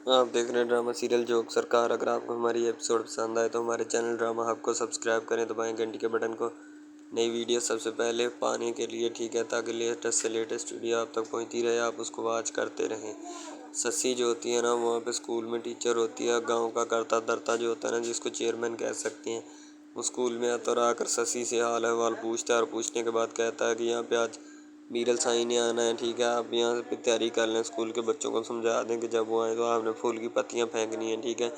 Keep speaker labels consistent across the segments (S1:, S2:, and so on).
S1: آپ دیکھ رہے ہیں ڈرامہ سیریل جوک سرکار۔ اگر آپ کو ہماری ایپیسوڈ پسند آئے تو ہمارے چینل ڈرامہ ہب کو سبسکرائب کریں، دبائیں گھنٹی کے بٹن کو نئی ویڈیو سب سے پہلے پانے کے لیے، ٹھیک ہے، تاکہ لیٹسٹ سے لیٹسٹ ویڈیو آپ تک پہنچتی رہے، آپ اس کو واچ کرتے رہیں۔ سسی جو ہوتی ہے نا، وہاں پہ اسکول میں ٹیچر ہوتی ہے، گاؤں کا کرتا دھرتا جو ہوتا ہے نا، جس کو چیئرمین کہہ سکتے ہیں، وہ اسکول میں آتا اور آ کر سسی سے حال احوال پوچھتا ہے، اور پوچھنے کے بعد کہتا ہے کہ یہاں پہ آج میرل سائی نے آنا ہے، ٹھیک ہے، آپ یہاں پہ تیاری کر لیں، اسکول کے بچوں کو سمجھا دیں کہ جب وہ آئیں تو آپ نے پھول کی پتیاں پھینکنی ہیں، ٹھیک ہے،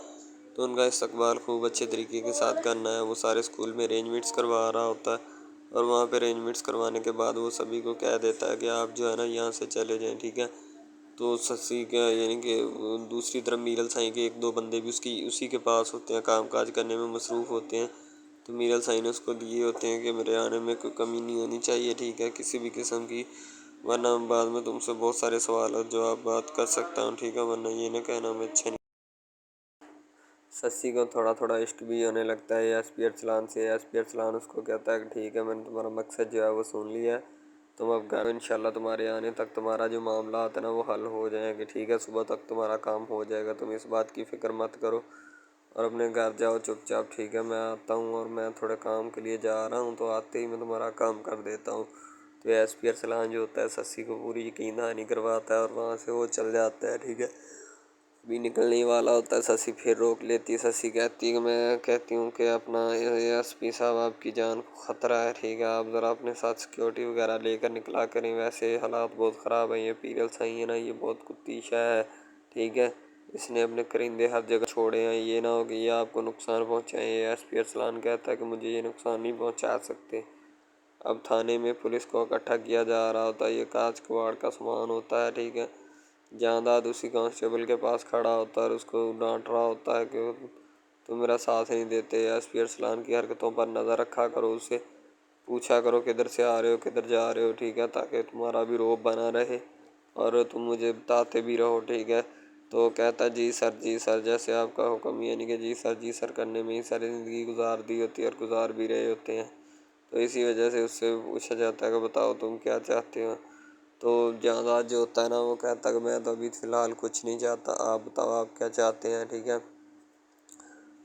S1: تو ان کا استقبال خوب اچھے طریقے کے ساتھ کرنا ہے۔ وہ سارے اسکول میں ارینجمنٹس کروا رہا ہوتا ہے، اور وہاں پہ ارینجمنٹس کروانے کے بعد وہ سبھی کو کہہ دیتا ہے کہ آپ جو ہے نا یہاں سے چلے جائیں، ٹھیک ہے۔ تو سسی کا یعنی کہ دوسری طرف میرل سائی کے ایک دو بندے بھی اسی کے پاس ہوتے ہیں، کام کاج کرنے میں مصروف ہوتے ہیں، تو میرل سائی نے اس کو دیے ہوتے ہیں کہ میرے آنے میں کوئی کمی نہیں ہونی چاہیے، ٹھیک ہے، کسی بھی قسم کی، ورنہ بعد میں تم سے بہت سارے سوالات جواب بات کر سکتا ہوں، ٹھیک ہے، ورنہ یہ نہ کہنا میں اچھا نہیں۔ سسی کو تھوڑا تھوڑا عشق بھی ہونے لگتا ہے ایس پی ارسلان سے۔ ایس پی ارسلان اس کو کہتا ہے کہ ٹھیک ہے، میں نے تمہارا مقصد جو ہے وہ سن لیا ہے، تم اب گھر انشاءاللہ تمہارے آنے تک تمہارا جو معاملات ہے نا وہ حل ہو جائیں گے، ٹھیک ہے، صبح تک تمہارا کام ہو جائے گا، تم اس بات کی فکر مت کرو، اور اپنے گھر جاؤ چپ چاپ، ٹھیک ہے، میں آتا ہوں اور میں تھوڑے کام کے لیے جا رہا ہوں، تو آتے ہی میں تمہارا کام کر دیتا ہوں۔ تو ایس پی ارسلان جو ہوتا ہے سسی کو پوری یقین دہانی کرواتا ہے، اور وہاں سے وہ چل جاتا ہے، ٹھیک ہے۔ بھی نکلنے والا ہوتا ہے، سسی پھر روک لیتی ہے۔ سسی کہتی ہے کہ میں کہتی ہوں کہ اپنا ایس پی صاحب آپ کی جان کو خطرہ ہے، ٹھیک ہے، آپ ذرا اپنے ساتھ سیکیورٹی وغیرہ لے کر نکلا کریں، ویسے حالات بہت خراب ہیں، یہ پیرل صحیح ہے نا، یہ بہت کتی شے ہے، ٹھیک ہے، اس نے اپنے کرندے ہر جگہ چھوڑے ہیں، یہ نہ ہو کہ یہ آپ کو نقصان پہنچائیں۔ ایس پی ارسلان کہتا ہے کہ مجھے یہ نقصان نہیں پہنچا سکتے۔ اب تھانے میں پولیس کو اکٹھا کیا جا رہا ہوتا ہے، یہ کاج کباڑ کا سامان ہوتا ہے، ٹھیک ہے، جانداد اسی کانسٹیبل کے پاس کھڑا ہوتا ہے اور اس کو ڈانٹ رہا ہوتا ہے کہ تم میرا ساتھ نہیں دیتے، ایس پی ارسلان کی حرکتوں پر نظر رکھا کرو، اسے پوچھا کرو کدھر سے آ رہے ہو کدھر جا رہے ہو، ٹھیک ہے، تاکہ تمہارا بھی روب بنا رہے اور تم مجھے بتاتے بھی رہو، ٹھیک ہے۔ تو کہتا جی سر، جیسے آپ کا حکم، یعنی کہ جی سر کرنے میں ہی ساری زندگی گزار دی ہوتی ہے اور گزار بھی رہے ہوتے ہیں، تو اسی وجہ سے اس سے پوچھا جاتا ہے کہ بتاؤ تم کیا چاہتے ہو۔ تو جانداد جو ہوتا ہے نا وہ کہتا ہے کہ میں تو ابھی فی الحال کچھ نہیں چاہتا، آپ بتاؤ آپ کیا چاہتے ہیں، ٹھیک ہے۔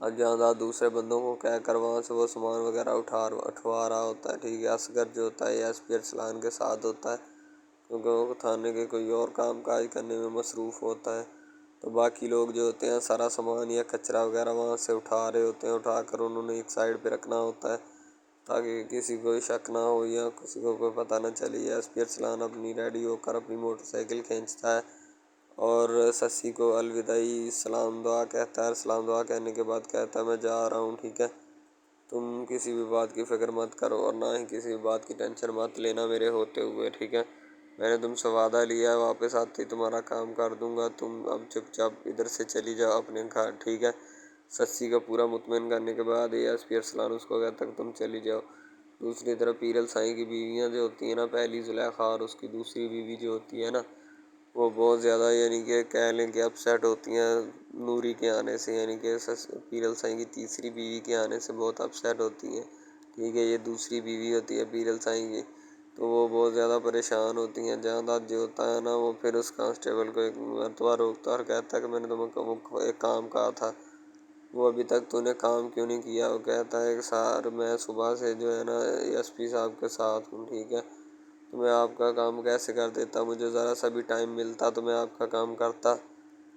S1: اب جانداد دوسرے بندوں کو کہہ کر وہاں سے وہ سامان وغیرہ اٹھوا رہا ہوتا ہے، ٹھیک ہے۔ اصغر جو ہوتا ہے ایس پی ارسلان کے ساتھ ہوتا ہے، کیونکہ وہ تھانے کے کوئی اور کام کاج کرنے میں مصروف ہوتا ہے، تو باقی لوگ جو ہوتے ہیں سارا سامان یا کچرا وغیرہ وہاں سے اٹھا رہے ہوتے ہیں، اٹھا کر انہوں نے ایک سائڈ پہ رکھنا ہوتا ہے تاکہ کسی کو شک نہ ہو یا کسی کو کوئی پتہ نہ چلے۔ ایس پی ارسلان اپنی ریڈی ہو کر اپنی موٹر سائیکل کھینچتا ہے اور سسی کو الوداعی سلام دعا کہتا ہے، سلام دعا کہنے کے بعد کہتا ہے میں جا رہا ہوں، ٹھیک ہے، تم کسی بھی بات کی فکر مت کرو اور نہ ہی کسی بھی بات کی ٹینشن مت لینا میرے ہوتے ہوئے، ٹھیک ہے، میں نے تم سے وعدہ لیا ہے واپس آتے ہی تمہارا کام کر دوں گا، تم اب چپ چاپ ادھر سے چلی جاؤ اپنے گھر، ٹھیک ہے۔ سسی کا پورا مطمئن کرنے کے بعد ایس پی ارسلان اس کو کہتا ہے کہ تم چلی جاؤ۔ دوسری طرف پیرل سائی کی بیویاں جو ہوتی ہیں نا، پہلی زلیخا اور اس کی دوسری بیوی جو ہوتی ہے نا، وہ بہت زیادہ یعنی کہ کہہ لیں کہ اپسیٹ ہوتی ہیں نوری کے آنے سے، یعنی کہ پیرل سائی کی تیسری بیوی کے آنے سے بہت اپسیٹ ہوتی ہیں، ٹھیک ہے، یہ دوسری بیوی ہوتی ہے پیرل سائی کی، تو وہ بہت زیادہ پریشان ہوتی ہیں۔ جانداد جو ہوتا ہے نا وہ پھر اس کانسٹیبل کو ایک مرتبہ روکتا ہے اور کہتا ہے کہ میں نے تمہیں ایک کام کہا تھا، وہ ابھی تک تو نے کام کیوں نہیں کیا؟ وہ کہتا ہے کہ سر میں صبح سے جو ہے نا ایس پی صاحب کے ساتھ ہوں، ٹھیک ہے، تو میں آپ کا کام کیسے کر دیتا، مجھے ذرا سا بھی ٹائم ملتا تو میں آپ کا کام کرتا۔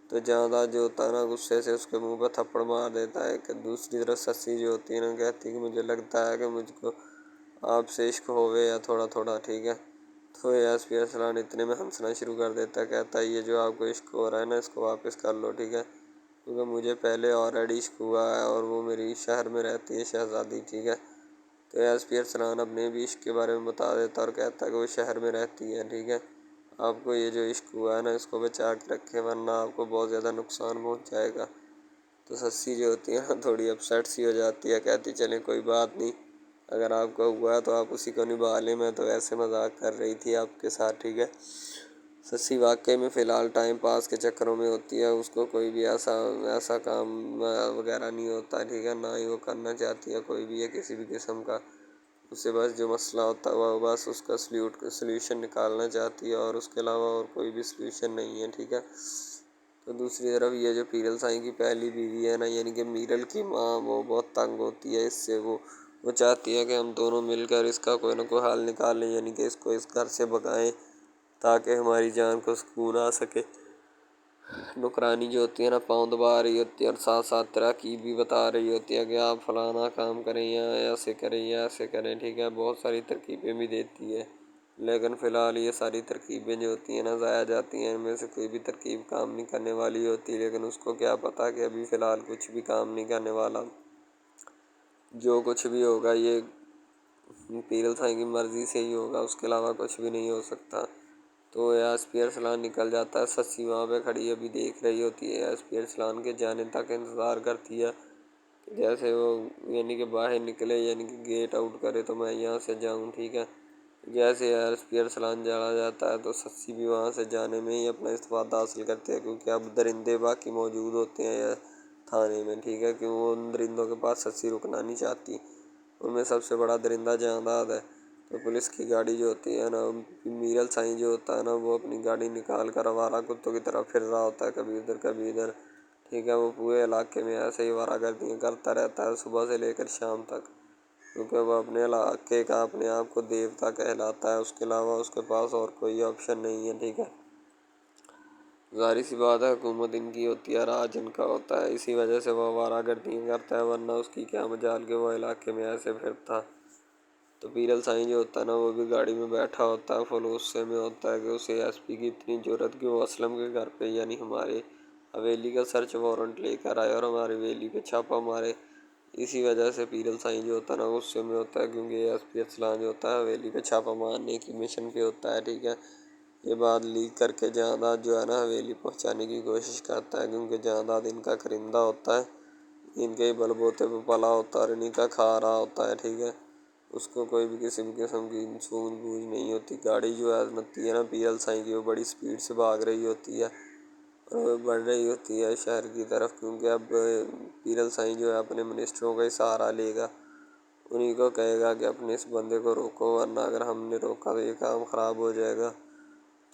S1: تو جانداد جو ہوتا ہے نا غصے سے اس کے منہ پہ تھپڑ مار دیتا ہے کہ دوسری طرف سسی جو ہوتی ہے نا کہتی ہے کہ مجھے لگتا ہے کہ مجھ کو آپ سے عشق ہوئے یا تھوڑا تھوڑا، ٹھیک ہے۔ تو ایس پی ارسلان اتنے میں ہنسنا شروع کر دیتا ہے، کہتا ہے یہ جو آپ کو عشق ہو رہا ہے نا اس کو واپس کر لو، ٹھیک ہے، کیونکہ مجھے پہلے آلریڈی عشق ہوا ہے اور وہ میری شہر میں رہتی ہے شہزادی، ٹھیک ہے۔ تو ایس پی ارسلان اپنے بھی عشق کے بارے میں بتا دیتا اور کہتا ہے کہ وہ شہر میں رہتی ہے، ٹھیک ہے، آپ کو یہ جو عشق ہوا ہے نا اس کو بچا کے رکھے ورنہ آپ کو بہت زیادہ نقصان پہنچ جائے گا۔ تو سسی جو ہوتی ہے نا تھوڑی اپسیٹ سی ہو جاتی ہے، کہتی چلیں کوئی بات نہیں، اگر آپ کو ہوا ہے تو آپ اسی کو نبھا لیں، میں تو ایسے مذاق کر رہی تھی آپ کے ساتھ، ٹھیک ہے۔ سسی واقعی میں فی الحال ٹائم پاس کے چکروں میں ہوتی ہے، اس کو کوئی بھی ایسا کام وغیرہ نہیں ہوتا، ٹھیک ہے، نہ ہی وہ کرنا چاہتی ہے کوئی بھی ہے کسی بھی قسم کا، اسے بس جو مسئلہ ہوتا ہے وہ بس اس کا سلیوشن نکالنا چاہتی ہے اور اس کے علاوہ اور کوئی بھی سلیوشن نہیں ہے، ٹھیک ہے۔ تو دوسری طرف یہ جو پیرل سائیں کی پہلی بیوی ہے نا یعنی کہ میرل کی ماں، وہ بہت تنگ ہوتی ہے اس سے، وہ چاہتی ہے کہ ہم دونوں مل کر اس کا کوئی نہ کوئی حل نکالیں، یعنی کہ اس کو اس گھر سے بھگائیں تاکہ ہماری جان کو سکون آ سکے۔ نکرانی جو ہوتی ہے نا پاؤں دبا رہی ہوتی ہے اور ساتھ ساتھ ترقی بھی بتا رہی ہوتی ہے کہ آپ فلانا کام کریں یا ایسے کریں یا ایسے کریں، ٹھیک ہے، بہت ساری ترکیبیں بھی دیتی ہے، لیکن فی الحال یہ ساری ترکیبیں جو ہوتی ہیں نا ضائع جاتی ہیں، ان میں سے کوئی بھی ترکیب کام نہیں کرنے والی ہوتی، لیکن اس کو کیا پتہ کہ ابھی فی الحال کچھ بھی کام نہیں کرنے والا، جو کچھ بھی ہوگا یہ پیرل سائیں کی مرضی سے ہی ہوگا، اس کے علاوہ کچھ بھی نہیں ہو سکتا۔ تو ایس پی ارسلان نکل جاتا ہے، سسی وہاں پہ کھڑی ابھی دیکھ رہی ہوتی ہے، ایس پی ارسلان کے جانے تک انتظار کرتی ہے، جیسے وہ یعنی کہ باہر نکلے، یعنی کہ گیٹ آؤٹ کرے تو میں یہاں سے جاؤں، ٹھیک ہے۔ جیسے ایس پی ارسلان چلا جاتا ہے تو سسی بھی وہاں سے جانے میں ہی اپنا استفادہ حاصل کرتے ہیں، کیونکہ اب درندے باقی موجود ہوتے ہیں تھانے میں، ٹھیک ہے، کہ وہ ان درندوں کے پاس سسی رکنا نہیں چاہتی، ان میں سب سے بڑا درندہ جانداد ہے۔ تو پولیس کی گاڑی جو ہوتی ہے نا، میرل سائیں جو ہوتا ہے نا وہ اپنی گاڑی نکال کر آوارہ کتوں کی طرح پھر رہا ہوتا ہے، کبھی ادھر کبھی ادھر، ٹھیک ہے، وہ پورے علاقے میں ایسے ہی آوارہ گردیاں کرتا رہتا ہے صبح سے لے کر شام تک، کیونکہ وہ اپنے علاقے کا اپنے آپ کو دیوتا کہلاتا ہے، اس کے علاوہ اس کے پاس اور کوئی آپشن نہیں ہے، ٹھیک ہے۔ ظاہر سی بات ہے حکومت ان کی ہوتی ہے، راج ان کا ہوتا ہے، اسی وجہ سے وہ آوارہ گردیاں کرتا ہے، ورنہ اس کی کیا مجال کہ وہ علاقے میں ایسے پھرتا۔ تو پیرل سائیں جو ہوتا ہے نا وہ بھی گاڑی میں بیٹھا ہوتا ہے، فل غصے میں ہوتا ہے کہ اسے ایس پی کی اتنی جرأت کہ وہ اسلم کے گھر پہ یعنی ہمارے حویلی کا سرچ وارنٹ لے کر آئے اور ہماری حویلی پہ چھاپا مارے۔ اسی وجہ سے پیرل سائیں جو ہوتا ہے نا غصے میں ہوتا ہے، کیونکہ ایس پی ارسلان جو ہوتا ہے حویلی پہ چھاپا مارنے کی مشن پہ ہوتا ہے، ٹھیک ہے۔ یہ بات لیک کر کے جائیداد جو ہے نا حویلی پہنچانے کی کوشش کرتا ہے، کیونکہ جائیداد ان کا کرندہ ہوتا ہے، ان کے ہی بل بوتے پہ پلا ہوتا ہے اور انہیں کا کھا رہا ہوتا ہے، ٹھیک ہے۔ اس کو کوئی بھی قسم کی سوجھ بوجھ نہیں ہوتی۔ گاڑی جو ہے نا پیرل سائیں کی وہ بڑی سپیڈ سے بھاگ رہی ہوتی ہے اور بڑھ رہی ہوتی ہے شہر کی طرف، کیونکہ اب پیرل سائیں جو ہے اپنے منسٹروں کا ہی سہارا لے گا، انہیں کو کہے گا کہ اپنے اس بندے کو روکو، ورنہ اگر ہم نے روکا تو یہ کام خراب ہو جائے گا۔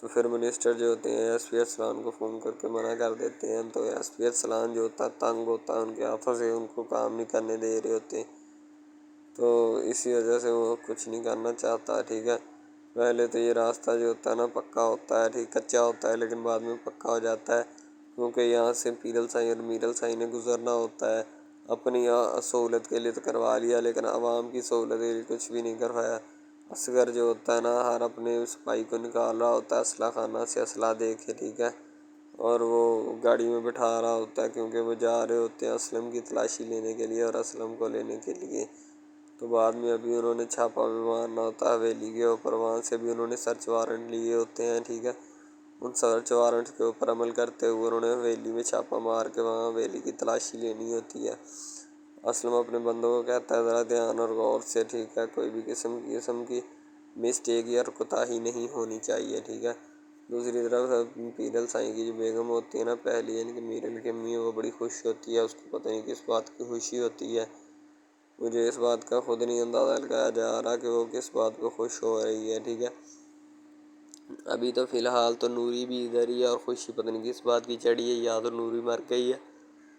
S1: تو پھر منسٹر جو ہوتے ہیں ایس پی ارسلان کو فون کر کے منع کر دیتے ہیں، تو ایس پی ارسلان جو ہوتا ہے تنگ ہوتا ہے ان کے ہاتھوں سے، ان کو کام نہیں کرنے دے رہے ہوتے، تو اسی وجہ سے وہ کچھ نہیں کرنا چاہتا، ٹھیک ہے۔ پہلے تو یہ راستہ جو ہوتا ہے نا پکا ہوتا ہے، ٹھیک، کچا ہوتا ہے لیکن بعد میں پکا ہو جاتا ہے، کیونکہ یہاں سے پیرل سائیں اور میرل سائیں نے گزرنا ہوتا ہے۔ اپنی سہولت کے لیے تو کروا لیا، لیکن عوام کی سہولت کے لیے کچھ بھی نہیں کروایا۔ اصغر جو ہوتا ہے نا ہر اپنے سپاہی کو نکال رہا ہوتا ہے اسلحہ خانہ سے اسلحہ دے کے، ٹھیک ہے، اور وہ گاڑی میں بٹھا رہا ہوتا ہے، کیونکہ وہ جا رہے ہوتے ہیں اسلم کی تلاشی لینے کے لیے اور اسلم کو لینے کے لیے۔ تو بعد میں ابھی انہوں نے چھاپا بھی مارنا ہوتا ہے حویلی کے اوپر، وہاں سے بھی انہوں نے سرچ وارنٹ لیے ہوتے ہیں، ٹھیک ہے۔ ان سرچ وارنٹ کے اوپر عمل کرتے ہوئے انہوں نے حویلی میں چھاپا مار کے وہاں حویلی کی تلاشی لینی ہوتی ہے۔ اسلم اپنے بندوں کو کہتا ہے ذرا دھیان اور غور سے، ٹھیک ہے، کوئی بھی قسم کی مسٹیک یا کوتاہی نہیں ہونی چاہیے، ٹھیک ہے۔ دوسری طرف پیرل سائیں کی جو بیگم ہوتی ہے نا پہلی یعنی کہ میرل کی امی، وہ بڑی خوش ہوتی ہے، اس کو پتہ نہیں کس بات کی خوشی ہوتی ہے، مجھے اس بات کا خود نہیں اندازہ لگایا جا رہا کہ وہ کس بات کو خوش ہو رہی ہے، ٹھیک ہے۔ ابھی تو فی الحال تو نوری بھی ادھر ہی ہے اور خوشی پتہ نہیں کس بات کی چڑھی ہے، یا تو نوری مر گئی ہے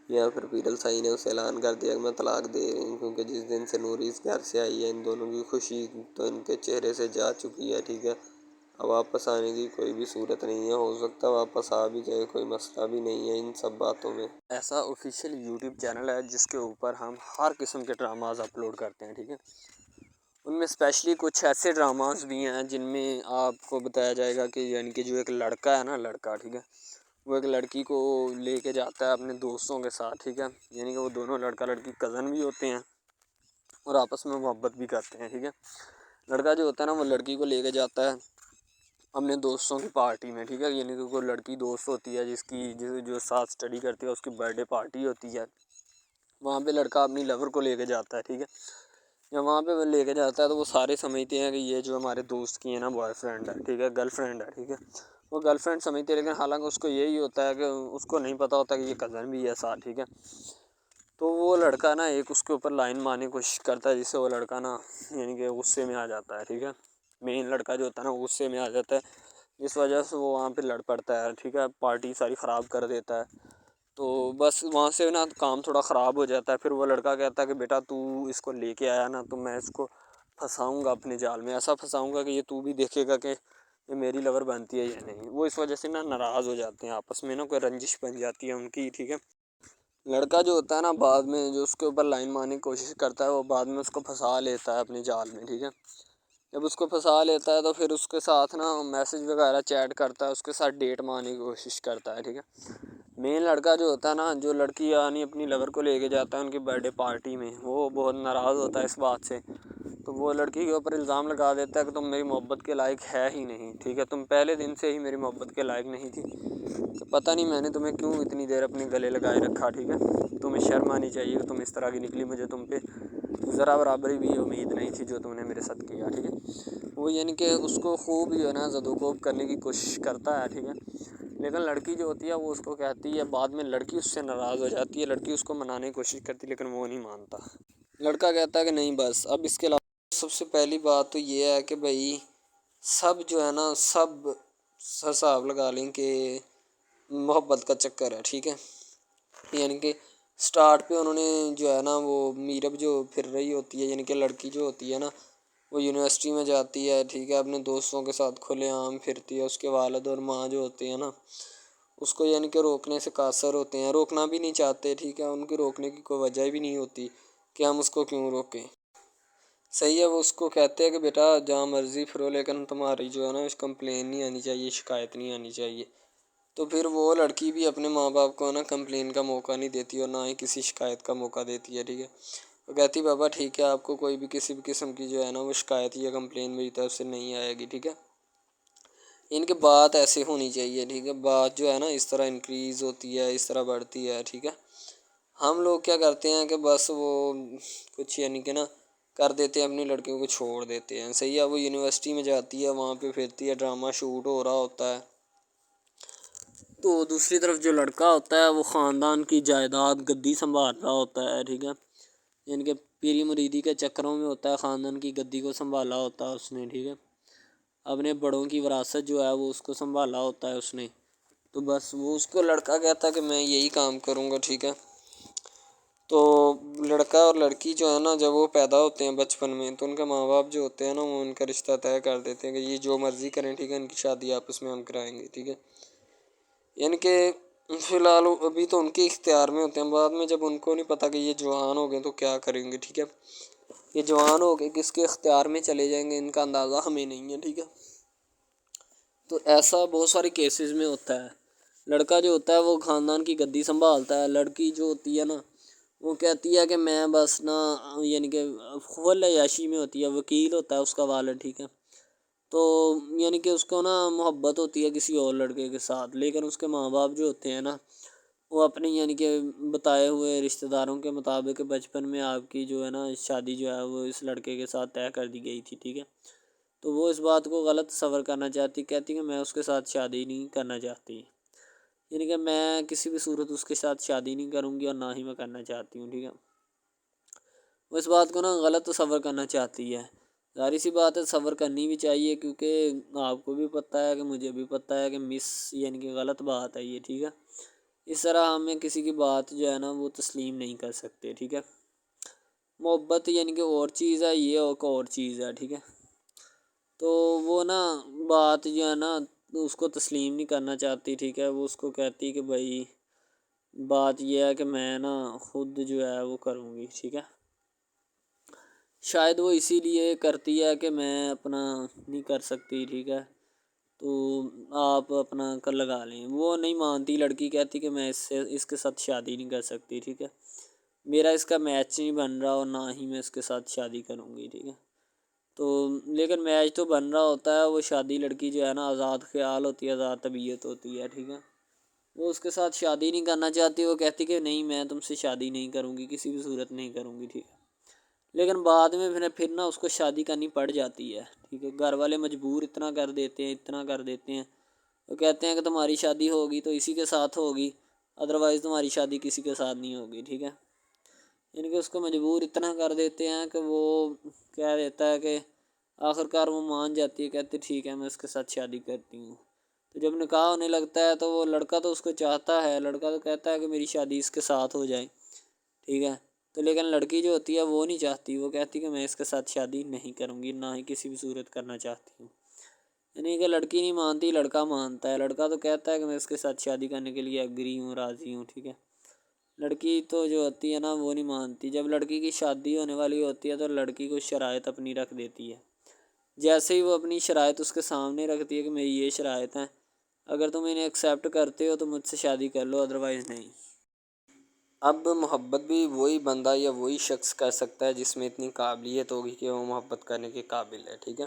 S1: یا پھر پیرل سائیں نے اسے اعلان کر دیا کہ میں طلاق دے رہی ہوں، کیونکہ جس دن سے نوری اس گھر سے آئی ہے ان دونوں کی خوشی تو ان کے چہرے سے جا چکی ہے، ٹھیک ہے۔ اب واپس آنے کی کوئی بھی صورت نہیں ہے، ہو سکتا ہے واپس آ بھی جائے، کوئی مسئلہ بھی نہیں ہے ان سب باتوں میں۔ ایسا آفیشیل یوٹیوب چینل ہے جس کے اوپر ہم ہر قسم کے ڈراماز اپلوڈ کرتے ہیں، ٹھیک ہے۔ ان میں اسپیشلی کچھ ایسے ڈراماز بھی ہیں جن میں آپ کو بتایا جائے گا کہ یعنی کہ جو ایک لڑکا ہے نا، لڑکا، ٹھیک ہے، وہ ایک لڑکی کو لے کے جاتا ہے اپنے دوستوں کے ساتھ، ٹھیک ہے، یعنی کہ وہ دونوں لڑکا لڑکی کزن بھی ہوتے ہیں اور آپس میں محبت بھی کرتے ہیں، ٹھیک ہے۔ لڑکا جو ہوتا ہے نا وہ لڑکی کو لے کے جاتا ہے اپنے دوستوں کی پارٹی میں، ٹھیک ہے، یعنی کہ کوئی لڑکی دوست ہوتی ہے جو ساتھ اسٹڈی کرتی ہے، اس کی برتھ ڈے پارٹی ہوتی ہے، وہاں پہ لڑکا اپنی لور کو لے کے جاتا ہے، ٹھیک ہے۔ جب وہاں پہ وہ لے کے جاتا ہے تو وہ سارے سمجھتے ہیں کہ یہ جو ہمارے دوست کی ہے نا بوائے فرینڈ ہے، ٹھیک ہے، گرل فرینڈ ہے، ٹھیک ہے، وہ گرل فرینڈ سمجھتے ہیں، لیکن حالانکہ اس کو یہی ہوتا ہے کہ اس کو نہیں پتہ ہوتا کہ یہ کزن بھی ہے ساتھ، ٹھیک ہے۔ تو وہ لڑکا نا ایک اس کے اوپر لائن مارنے کی کوشش کرتا ہے، جس سے وہ لڑکا نا یعنی کہ غصے میں آ جاتا ہے، ٹھیک ہے۔ مین لڑکا جو ہوتا ہے نا وہ غصے میں آ جاتا ہے،
S2: اس وجہ سے وہ وہاں پہ لڑ پڑتا ہے، ٹھیک ہے، پارٹی ساری خراب کر دیتا ہے۔ تو بس وہاں سے نا کام تھوڑا خراب ہو جاتا ہے، پھر وہ لڑکا کہتا ہے کہ بیٹا تو اس کو لے کے آیا نا تو میں اس کو پھنساؤں گا اپنے جال میں، ایسا پھنساؤں گا کہ یہ تو بھی دیکھے گا کہ یہ میری لور بنتی ہے یا نہیں۔ وہ اس وجہ سے نا ناراض ہو جاتے ہیں آپس میں، نا کوئی رنجش بن جاتی ہے ان کی، ٹھیک ہے۔ لڑکا جو ہوتا ہے نا بعد میں جو اس کے اوپر لائن مارنے کی کوشش کرتا ہے، وہ بعد میں اس کو پھنسا لیتا ہے اپنے جال میں، ٹھیک ہے۔ جب اس کو پھنسا لیتا ہے تو پھر اس کے ساتھ نا میسج وغیرہ چیٹ کرتا ہے، اس کے ساتھ ڈیٹ مارنے کی کوشش کرتا ہے، ٹھیک ہے۔ مین لڑکا جو ہوتا ہے نا، جو لڑکی یعنی اپنی لور کو لے کے جاتا ہے ان کی برتھ ڈے پارٹی میں، وہ بہت ناراض ہوتا ہے اس بات سے، تو وہ لڑکی کے اوپر الزام لگا دیتا ہے کہ تم میری محبت کے لائق ہے ہی نہیں، ٹھیک ہے، تم پہلے دن سے ہی میری محبت کے لائق نہیں تھی، تو پتہ نہیں میں نے تمہیں کیوں اتنی دیر اپنے گلے لگائے رکھا، ٹھیک ہے، تمہیں شرم آنی چاہیے کہ تم اس طرح کی نکلی، مجھے تم پہ ذرا برابری بھی امید نہیں تھی جو تم نے میرے ساتھ کیا، ٹھیک ہے۔ وہ یعنی کہ اس کو خوب جو ہے نا زد و کوب کرنے کی کوشش کرتا ہے، ٹھیک ہے، لیکن لڑکی جو ہوتی ہے وہ اس کو کہتی ہے، بعد میں لڑکی اس سے ناراض ہو جاتی ہے، لڑکی اس کو منانے کی کوشش کرتی ہے لیکن وہ نہیں مانتا۔ لڑکا کہتا ہے کہ نہیں بس اب اس کے علاوہ سب سے پہلی بات تو یہ ہے کہ بھائی سب جو ہے نا سب حساب لگا لیں کہ محبت کا چکر ہے، ٹھیک ہے، یعنی کہ سٹارٹ پہ انہوں نے جو ہے نا وہ میرب جو پھر رہی ہوتی ہے، یعنی کہ لڑکی جو ہوتی ہے نا وہ یونیورسٹی میں جاتی ہے، ٹھیک ہے، اپنے دوستوں کے ساتھ کھلے عام پھرتی ہے، اس کے والد اور ماں جو ہوتے ہیں نا اس کو یعنی کہ روکنے سے قاصر ہوتے ہیں، روکنا بھی نہیں چاہتے، ٹھیک ہے، ان کی روکنے کی کوئی وجہ بھی نہیں ہوتی کہ ہم اس کو کیوں روکیں، صحیح ہے۔ وہ اس کو کہتے ہیں کہ بیٹا جہاں مرضی پھرو لیکن تمہاری جو ہے نا کمپلین نہیں آنی چاہیے، شکایت نہیں آنی چاہیے، تو پھر وہ لڑکی بھی اپنے ماں باپ کو نا کمپلین کا موقع نہیں دیتی اور نہ ہی کسی شکایت کا موقع دیتی ہے، ٹھیک ہے، وہ کہتی بابا ٹھیک ہے آپ کو کوئی بھی کسی بھی قسم کی جو ہے نا وہ شکایت یا کمپلین میری طرف سے نہیں آئے گی، ٹھیک ہے، ان کی بات ایسے ہونی چاہیے، ٹھیک ہے، بات جو ہے نا اس طرح انکریز ہوتی ہے، اس طرح بڑھتی ہے، ٹھیک ہے۔ ہم لوگ کیا کرتے ہیں کہ بس وہ کچھ یعنی کہ نا کر دیتے ہیں، اپنی لڑکیوں کو چھوڑ دیتے ہیں، صحیح ہے، وہ یونیورسٹی میں جاتی ہے، وہاں پہ پھرتی ہے، ڈرامہ شوٹ ہو رہا ہوتا ہے، تو دوسری طرف جو لڑکا ہوتا ہے وہ خاندان کی جائیداد گدی سنبھال رہا ہوتا ہے، ٹھیک ہے، یعنی کہ پیری مریدی کے چکروں میں ہوتا ہے، خاندان کی گدی کو سنبھالا ہوتا ہے اس نے، ٹھیک ہے، اپنے بڑوں کی وراثت جو ہے وہ اس کو سنبھالا ہوتا ہے اس نے، تو بس وہ اس کو لڑکا کہتا ہے کہ میں یہی کام کروں گا، ٹھیک ہے۔ تو لڑکا اور لڑکی جو ہے نا جب وہ پیدا ہوتے ہیں بچپن میں تو ان کے ماں باپ جو ہوتے ہیں نا وہ ان کا رشتہ طے کر دیتے ہیں کہ یہ جو مرضی کریں، ٹھیک ہے، ان کی شادی آپس میں ہم کرائیں گے، ٹھیک ہے، یعنی کہ فی الحال ابھی تو ان کے اختیار میں ہوتے ہیں، بعد میں جب ان کو نہیں پتہ کہ یہ جوان ہو گئے تو کیا کریں گے، ٹھیک ہے، یہ جوان ہو گئے کس کے اختیار میں چلے جائیں گے ان کا اندازہ ہمیں نہیں ہے، ٹھیک ہے، تو ایسا بہت سارے کیسز میں ہوتا ہے۔ لڑکا جو ہوتا ہے وہ خاندان کی گدی سنبھالتا ہے، لڑکی جو ہوتی ہے نا وہ کہتی ہے کہ میں بس نا یعنی کہ فل عیاشی میں ہوتی ہے، وکیل ہوتا ہے اس کا والد، ٹھیک ہے، تو یعنی کہ اس کو نا محبت ہوتی ہے کسی اور لڑکے کے ساتھ، لیکن اس کے ماں باپ جو ہوتے ہیں نا وہ اپنی یعنی کہ بتائے ہوئے رشتہ داروں کے مطابق بچپن میں آپ کی جو ہے نا شادی جو ہے وہ اس لڑکے کے ساتھ طے کر دی گئی تھی، ٹھیک ہے، تو وہ اس بات کو غلط تصور کرنا چاہتی، کہتی کہ میں اس کے ساتھ شادی نہیں کرنا چاہتی، یعنی کہ میں کسی بھی صورت اس کے ساتھ شادی نہیں کروں گی اور نہ ہی میں کرنا چاہتی ہوں، ٹھیک ہے، وہ اس بات کو نا غلط تصور کرنا چاہتی ہے، ظاہر سی بات ہے صبر کرنی بھی چاہیے کیونکہ آپ کو بھی پتہ ہے کہ مجھے بھی پتہ ہے کہ یعنی کہ غلط بات ہے یہ، ٹھیک ہے، اس طرح ہمیں کسی کی بات جو ہے نا وہ تسلیم نہیں کر سکتے، ٹھیک ہے، محبت یعنی کہ اور چیز ہے، یہ اور چیز ہے، ٹھیک ہے، تو وہ نا بات جو ہے نا اس کو تسلیم نہیں کرنا چاہتی، ٹھیک ہے، وہ اس کو کہتی کہ بھائی بات یہ ہے کہ میں نا خود جو ہے وہ کروں گی، ٹھیک ہے، شاید وہ اسی لیے کرتی ہے کہ میں اپنا نہیں کر سکتی، ٹھیک ہے، تو آپ اپنا کر لگا لیں، وہ نہیں مانتی، لڑکی کہتی کہ میں اس کے ساتھ شادی نہیں کر سکتی، ٹھیک ہے، میرا اس کا میچ نہیں بن رہا اور نہ ہی میں اس کے ساتھ شادی کروں گی، ٹھیک ہے، تو لیکن میچ تو بن رہا ہوتا ہے، وہ شادی لڑکی جو ہے نا آزاد خیال ہوتی ہے، آزاد طبیعت ہوتی ہے، ٹھیک ہے، وہ اس کے ساتھ شادی نہیں کرنا چاہتی، وہ کہتی کہ نہیں میں تم سے شادی نہیں کروں گی، کسی بھی صورت نہیں کروں گی، ٹھیک ہے، لیکن بعد میں پھر نا اس کو شادی کرنی پڑ جاتی ہے، ٹھیک ہے، گھر والے مجبور اتنا کر دیتے ہیں، وہ کہتے ہیں کہ تمہاری شادی ہوگی تو اسی کے ساتھ ہوگی، ادروائز تمہاری شادی کسی کے ساتھ نہیں ہوگی، ٹھیک ہے، یعنی کہ اس کو مجبور اتنا کر دیتے ہیں کہ وہ کہہ دیتا ہے کہ آخر کار وہ مان جاتی ہے، کہتے ٹھیک ہے میں اس کے ساتھ شادی کرتی ہوں، تو جب نکاح ہونے لگتا ہے تو وہ لڑکا تو اس کو چاہتا ہے، لڑکا تو کہتا ہے کہ میری شادی اس کے ساتھ ہو جائے، ٹھیک ہے، تو لیکن لڑکی جو ہوتی ہے وہ نہیں چاہتی، وہ کہتی کہ میں اس کے ساتھ شادی نہیں کروں گی، نہ ہی کسی بھی صورت کرنا چاہتی ہوں۔ یعنی کہ لڑکی نہیں مانتی، لڑکا مانتا ہے، لڑکا تو کہتا ہے کہ میں اس کے ساتھ شادی کرنے کے لیے ایگری ہوں، راضی ہوں، ٹھیک ہے۔ لڑکی تو جو ہوتی ہے نا وہ نہیں مانتی، جب لڑکی کی شادی ہونے والی ہوتی ہے تو لڑکی کو شرائط اپنی رکھ دیتی ہے، جیسے ہی وہ اپنی شرائط اس کے سامنے رکھتی ہے کہ میری یہ شرائط ہیں، اگر تم انہیں ایکسیپٹ کرتے ہو تو مجھ سے شادی کر لو، ادروائز نہیں۔ اب محبت بھی وہی بندہ یا وہی شخص کر سکتا ہے جس میں اتنی قابلیت ہوگی کہ وہ محبت کرنے کے قابل ہے، ٹھیک ہے۔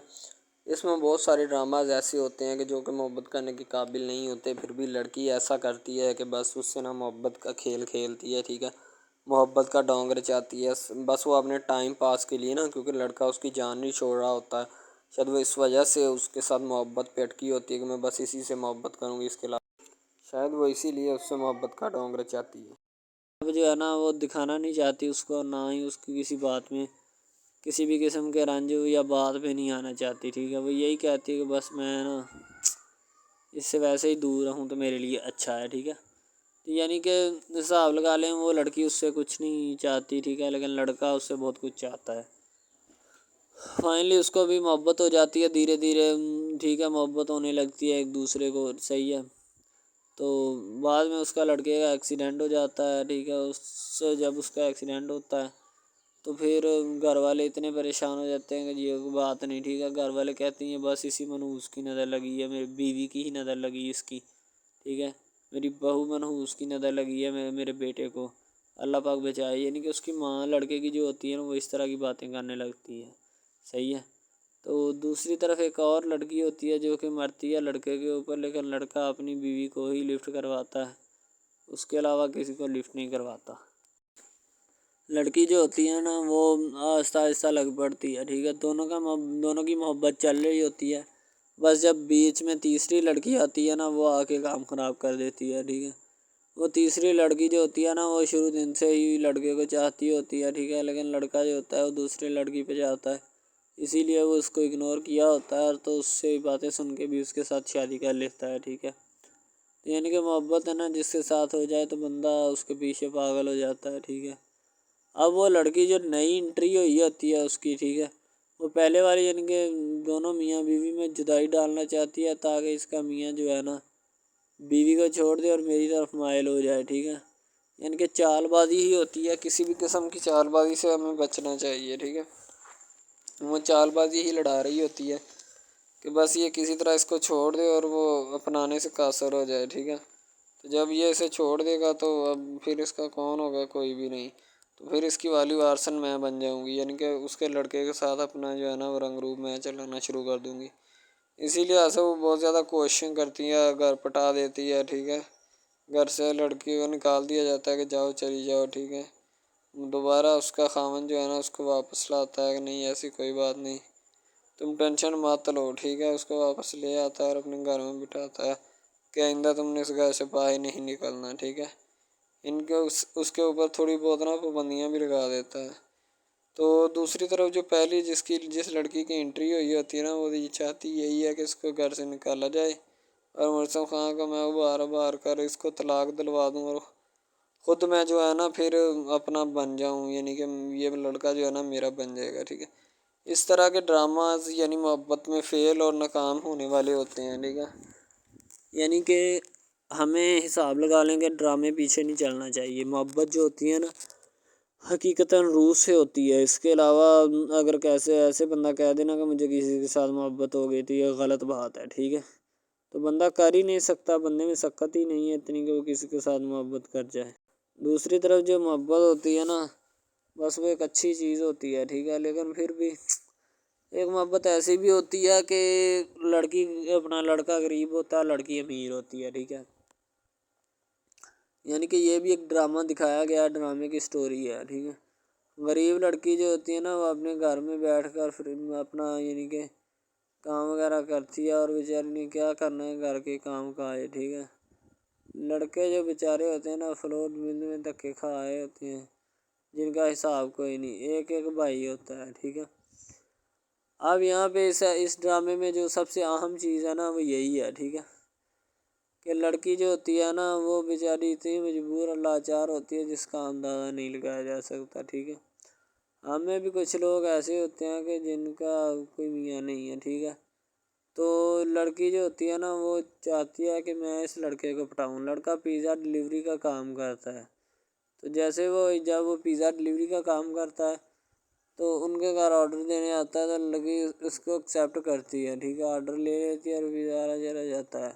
S2: اس میں بہت سارے ڈراماز ایسے ہوتے ہیں کہ جو کہ محبت کرنے کے قابل نہیں ہوتے، پھر بھی لڑکی ایسا کرتی ہے کہ بس اس سے نا محبت کا کھیل کھیلتی ہے، ٹھیک ہے، محبت کا ڈونگ رچاتی ہے، بس وہ اپنے ٹائم پاس کے لیے نا، کیونکہ لڑکا اس کی جان نہیں چھوڑ رہا ہوتا ہے، شاید وہ اس وجہ سے اس کے ساتھ محبت پہ اٹکی ہوتی ہے کہ میں بس اسی سے محبت کروں گی، اس کے علاوہ شاید وہ اسی لیے اس سے محبت کا ڈونگ رچاتی ہے۔ اب جو ہے نا وہ دکھانا نہیں چاہتی اس کو، نہ ہی اس کی کسی بات میں کسی بھی قسم کے رنج یا بات پہ نہیں آنا چاہتی، ٹھیک ہے، وہ یہی کہتی ہے کہ بس میں نا اس سے ویسے ہی دور رہوں تو میرے لیے اچھا ہے، ٹھیک ہے۔ یعنی کہ حساب لگا لیں وہ لڑکی اس سے کچھ نہیں چاہتی، ٹھیک ہے، لیکن لڑکا اس سے بہت کچھ چاہتا ہے۔ فائنلی اس کو بھی محبت ہو جاتی ہے دھیرے دھیرے، ٹھیک ہے، محبت ہونے لگتی ہے ایک دوسرے کو، صحیح ہے۔ تو بعد میں اس کا لڑکے کا ایکسیڈنٹ ہو جاتا ہے، ٹھیک ہے، اس سے جب اس کا ایکسیڈنٹ ہوتا ہے تو پھر گھر والے اتنے پریشان ہو جاتے ہیں کہ یہ بات نہیں، ٹھیک ہے، گھر والے کہتے ہیں بس اسی منحوس کی نظر لگی ہے، میری بیوی کی ہی نظر لگی اس کی، ٹھیک ہے، میری بہو منحوس کی نظر لگی ہے میرے بیٹے کو، اللہ پاک بچائے۔ یعنی کہ اس کی ماں لڑکے کی جو ہوتی ہے نا وہ اس طرح کی باتیں کرنے لگتی ہے، صحیح ہے۔ تو دوسری طرف ایک اور لڑکی ہوتی ہے جو کہ مرتی ہے لڑکے کے اوپر، لیکن لڑکا اپنی بیوی کو ہی لفٹ کرواتا ہے، اس کے علاوہ کسی کو لفٹ نہیں کرواتا۔ لڑکی جو ہوتی ہے نا وہ آہستہ آہستہ لگ پڑتی ہے، ٹھیک ہے، دونوں کی محبت چل رہی ہوتی ہے، بس جب بیچ میں تیسری لڑکی آتی ہے نا وہ آ کے کام خراب کر دیتی ہے، ٹھیک ہے۔ وہ تیسری لڑکی جو ہوتی ہے نا وہ شروع دن سے ہی لڑکے کو چاہتی ہوتی ہے، ٹھیک ہے، لیکن لڑکا جو ہوتا ہے وہ دوسری لڑکی پہ جاتا ہے، اسی لیے وہ اس کو اگنور کیا ہوتا ہے، تو اس سے باتیں سن کے بھی اس کے ساتھ شادی کر لیتا ہے، ٹھیک ہے۔ یعنی کہ محبت ہے نا جس کے ساتھ ہو جائے تو بندہ اس کے پیچھے پاگل ہو جاتا ہے، ٹھیک ہے۔ اب وہ لڑکی جو نئی انٹری ہوئی ہوتی ہے اس کی، ٹھیک ہے، وہ پہلے والی یعنی کہ دونوں میاں بیوی میں جدائی ڈالنا چاہتی ہے تاکہ اس کا میاں جو ہے نا بیوی کو چھوڑ دے اور میری طرف مائل ہو جائے، ٹھیک ہے۔ یعنی کہ چال بازی ہی ہوتی ہے، کسی بھی قسم کی چال بازی سے ہمیں بچنا چاہیے، ٹھیک ہے۔ وہ چال بازی ہی لڑا رہی ہوتی ہے کہ بس یہ کسی طرح اس کو چھوڑ دے اور وہ اپنانے سے قاصر ہو جائے، ٹھیک ہے۔ تو جب یہ اسے چھوڑ دے گا تو اب پھر اس کا کون ہوگا، کوئی بھی نہیں، تو پھر اس کی والی وارثن میں بن جاؤں گی، یعنی کہ اس کے لڑکے کے ساتھ اپنا جو ہے نا وہ رنگ روپ میں چلانا شروع کر دوں گی۔ اسی لیے ایسے وہ بہت زیادہ کوششیں کرتی ہے، گھر پٹا دیتی ہے، ٹھیک ہے، گھر سے لڑکی کو نکال دیا جاتا ہے کہ جاؤ چلی جاؤ، ٹھیک ہے۔ دوبارہ اس کا خاوند جو ہے نا اس کو واپس لاتا ہے کہ نہیں ایسی کوئی بات نہیں، تم ٹینشن مت لو، ٹھیک ہے، اس کو واپس لے آتا ہے اور اپنے گھر میں بٹھاتا ہے کہ آئندہ تم نے اس گھر سے باہر نہیں نکلنا، ٹھیک ہے۔ ان کے اس کے اوپر تھوڑی بہت نا پابندیاں بھی لگا دیتا ہے۔ تو دوسری طرف جو پہلی جس لڑکی کی انٹری ہوئی ہوتی ہے نا وہ یہ چاہتی یہی ہے کہ اس کو گھر سے نکالا جائے اور مرسم خان کو میں بار کر اس کو طلاق دلوا دوں اور خود میں جو ہے نا پھر اپنا بن جاؤں، یعنی کہ یہ لڑکا جو ہے نا میرا بن جائے گا، ٹھیک ہے۔ اس طرح کے ڈراماز یعنی محبت میں فیل اور ناکام ہونے والے ہوتے ہیں، ٹھیک ہے۔ یعنی کہ ہمیں حساب لگا لیں کہ ڈرامے پیچھے نہیں چلنا چاہیے، محبت جو ہوتی ہے نا حقیقتاً روح سے ہوتی ہے، اس کے علاوہ اگر کیسے ایسے بندہ کہہ دینا کہ مجھے کسی کے ساتھ محبت ہو گئی تھی یہ غلط بات ہے، ٹھیک ہے، تو بندہ کر ہی نہیں سکتا، بندے میں سکت ہی نہیں ہے اتنی کہ وہ کسی کے ساتھ محبت کر جائے۔ دوسری طرف جو محبت ہوتی ہے نا بس وہ ایک اچھی چیز ہوتی ہے، ٹھیک ہے، لیکن پھر بھی ایک محبت ایسی بھی ہوتی ہے کہ لڑکا غریب ہوتا ہے، لڑکی امیر ہوتی ہے، ٹھیک ہے۔ یعنی کہ یہ بھی ایک ڈرامہ دکھایا گیا، ڈرامے کی سٹوری ہے، ٹھیک ہے۔ غریب لڑکی جو ہوتی ہے نا وہ اپنے گھر میں بیٹھ کر پھر اپنا یعنی کہ کام وغیرہ کرتی ہے اور بیچاری نے کیا کرنا ہے گھر کے کام کاج، ٹھیک ہے۔ لڑکے جو بیچارے ہوتے ہیں نا فلور میں دھکے کھائے ہوتے ہیں جن کا حساب کوئی نہیں، ایک بھائی ہوتا ہے، ٹھیک ہے۔ اب یہاں پہ اس ڈرامے میں جو سب سے اہم چیز ہے نا وہ یہی ہے، ٹھیک ہے، کہ لڑکی جو ہوتی ہے نا وہ بیچاری اتنی مجبور اور لاچار ہوتی ہے جس کا اندازہ نہیں لگایا جا سکتا، ٹھیک ہے۔ ہمیں بھی کچھ لوگ ایسے ہوتے ہیں کہ جن کا کوئی میاں نہیں ہے، ٹھیک ہے۔ تو لڑکی جو ہوتی ہے نا وہ چاہتی ہے کہ میں اس لڑکے کو پٹاؤں۔ لڑکا پیزا ڈلیوری کا کام کرتا ہے، تو جیسے جب وہ پیزا ڈلیوری کا کام کرتا ہے تو ان کے گھر آرڈر دینے آتا ہے تو لڑکی اس کو ایکسیپٹ کرتی ہے، ٹھیک ہے، آرڈر لے لیتی ہے اور پیزا چلا جاتا ہے۔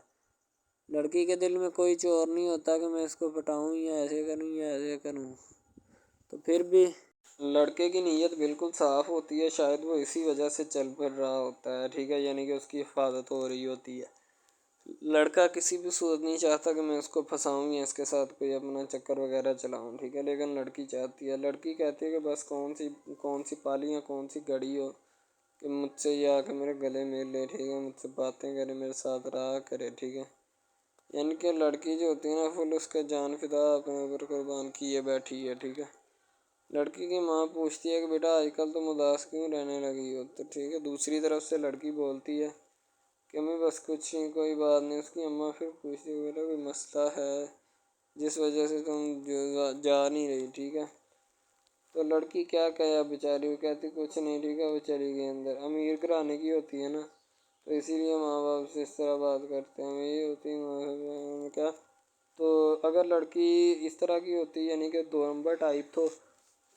S2: لڑکی کے دل میں کوئی چور نہیں ہوتا کہ میں اس کو پٹاؤں یا ایسے کروں یا ایسے کروں، تو پھر بھی لڑکے کی نیت بالکل صاف ہوتی ہے، شاید وہ اسی وجہ سے چل پھر رہا ہوتا ہے، ٹھیک ہے، یعنی کہ اس کی حفاظت ہو رہی ہوتی ہے۔ لڑکا کسی بھی صورت نہیں چاہتا کہ میں اس کو پھنساؤں یا اس کے ساتھ کوئی اپنا چکر وغیرہ چلاؤں، ٹھیک ہے، لیکن لڑکی چاہتی ہے، لڑکی کہتی ہے کہ بس کون سی پالی یا کون سی گڑی ہو کہ مجھ سے یہ آ کے میرے گلے مل لے، ٹھیک ہے، مجھ سے باتیں کرے، میرے ساتھ رہا کرے، ٹھیک ہے۔ یعنی کہ لڑکی جو ہوتی ہے نا فل اس کا جان فدا اپنے اوپر قربان کیے بیٹھی ہے، ٹھیک ہے۔ لڑکی کی ماں پوچھتی ہے کہ بیٹا آج کل تم اداس کیوں رہنے لگی ہو، تو ٹھیک ہے، دوسری طرف سے لڑکی بولتی ہے کہ میں بس کچھ نہیں، کوئی بات نہیں۔ اس کی اماں پھر پوچھتی ہے بیٹا کوئی مسئلہ ہے جس وجہ سے تم جا نہیں رہی، ٹھیک ہے۔ تو لڑکی کیا کہے بیچاری، وہ کہتی کچھ نہیں، ٹھیک ہے، وہ چلی گئی اندر۔ امیر گھرانے کی ہوتی ہے نا تو اسی لیے ماں باپ سے اس طرح بات کرتے ہیں، یہی ہوتی ہے کیا۔ تو اگر لڑکی اس طرح کی ہوتی یعنی کہ 2 نمبر ٹائپ تو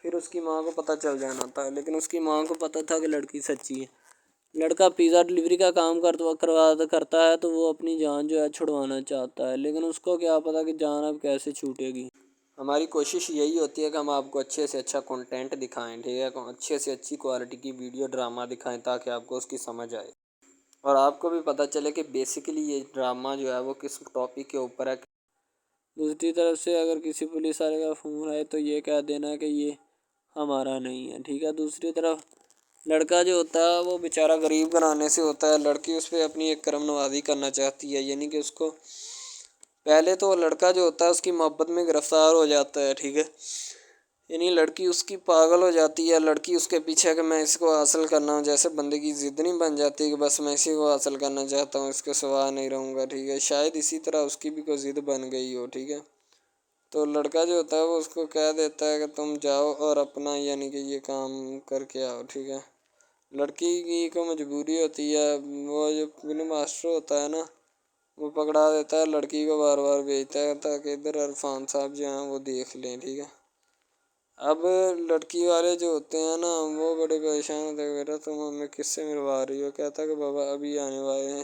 S2: پھر اس کی ماں کو پتہ چل جانا تھا، لیکن اس کی ماں کو پتہ تھا کہ لڑکی سچی ہے۔ لڑکا پیزا ڈلیوری کا کام کرتا ہے تو وہ اپنی جان جو ہے چھڑوانا چاہتا ہے، لیکن اس کو کیا پتہ کہ جان اب کیسے چھوٹے گی۔ ہماری کوشش یہی ہوتی ہے کہ ہم آپ کو اچھے سے اچھا کنٹینٹ دکھائیں، ٹھیک ہے، اچھے سے اچھی کوالٹی کی ویڈیو ڈرامہ دکھائیں تاکہ آپ کو اس کی سمجھ آئے اور آپ کو بھی پتہ چلے کہ بیسیکلی یہ ڈرامہ جو ہے وہ کس ٹاپک کے اوپر ہے۔ دوسری طرف سے اگر کسی پولیس والے کا فون آئے تو یہ کہہ دینا کہ یہ ہمارا نہیں ہے، ٹھیک ہے۔ دوسری طرف لڑکا جو ہوتا ہے وہ بیچارہ غریب گھرانے سے ہوتا ہے، لڑکی اس پہ اپنی ایک کرم نوازی کرنا چاہتی ہے، یعنی کہ اس کو پہلے تو لڑکا جو ہوتا ہے اس کی محبت میں گرفتار ہو جاتا ہے، ٹھیک ہے، یعنی لڑکی اس کی پاگل ہو جاتی ہے، لڑکی اس کے پیچھے کہ میں اس کو حاصل کرنا ہوں، جیسے بندے کی ضد نہیں بن جاتی کہ بس میں اسی کو حاصل کرنا چاہتا ہوں، اس کے سوا نہیں رہوں گا، ٹھیک ہے، شاید اسی طرح اس کی بھی کوئی ضد بن گئی ہو، ٹھیک ہے۔ تو لڑکا جو ہوتا ہے وہ اس کو کہہ دیتا ہے کہ تم جاؤ اور اپنا یعنی کہ یہ کام کر کے آؤ، ٹھیک ہے۔ لڑکی کی کو مجبوری ہوتی ہے، وہ جو فلم ماسٹر ہوتا ہے نا وہ پکڑا دیتا ہے لڑکی کو، بار بار بھیجتا ہے تاکہ ادھر عرفان صاحب جو ہیں وہ دیکھ لیں، ٹھیک ہے۔ اب لڑکی والے جو ہوتے ہیں نا وہ بڑے پریشان ہوتے ہیں، بیٹا تم ہمیں کس سے ملوا رہی ہو، کہتا ہے کہ بابا ابھی آنے والے ہیں،